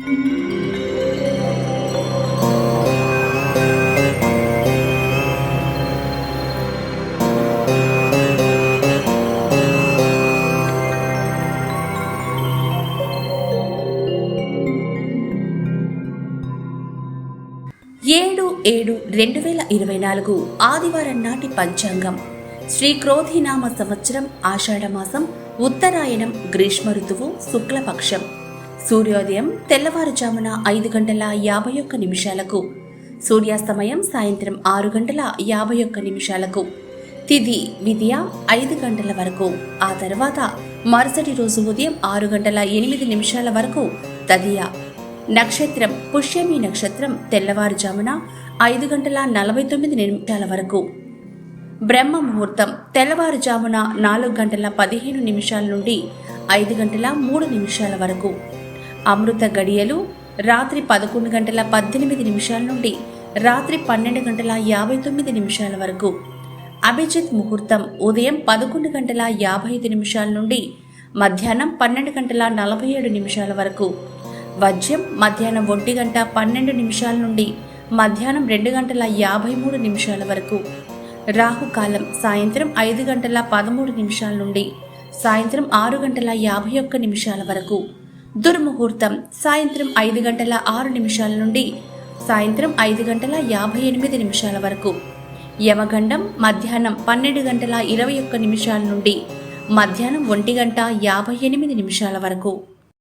7/7/2024 ఆదివారం నాటి పంచాంగం. శ్రీ క్రోధినామ సంవత్సరం ఆషాఢమాసం, ఉత్తరాయణం, గ్రీష్మ ఋతువు, శుక్లపక్షం. సూర్యోదయం తెల్లవారుజామున 5:51. సూర్యాస్తమయం సాయంత్రం 6:51. తిథి విద్య 5 గంటల వరకు. ఆ తర్వాత మరుసటి రోజు ఉదయం 6:08 వరకు తదియ. నక్షత్రం పుష్యమి నక్షత్రం తెల్లవారుజామున 5:49 వరకు. బ్రహ్మ ముహూర్తం తెల్లవారుజామున 4:15 నుండి 5:03 వరకు. అమృత గడియలు రాత్రి 11:18 నుండి రాత్రి 12:59 వరకు. అభిజిత్ ముహూర్తం ఉదయం 11:55 నుండి మధ్యాహ్నం 12:47 వరకు. వజ్యం మధ్యాహ్నం 1:12 నుండి మధ్యాహ్నం 2:53 వరకు. రాహుకాలం సాయంత్రం 5:13 నుండి సాయంత్రం 6:51 వరకు. దుర్ముహూర్తం సాయంత్రం 5:06 నుండి సాయంత్రం 5:58 వరకు. యమగండం మధ్యాహ్నం 12:21 నుండి మధ్యాహ్నం 1:58 వరకు.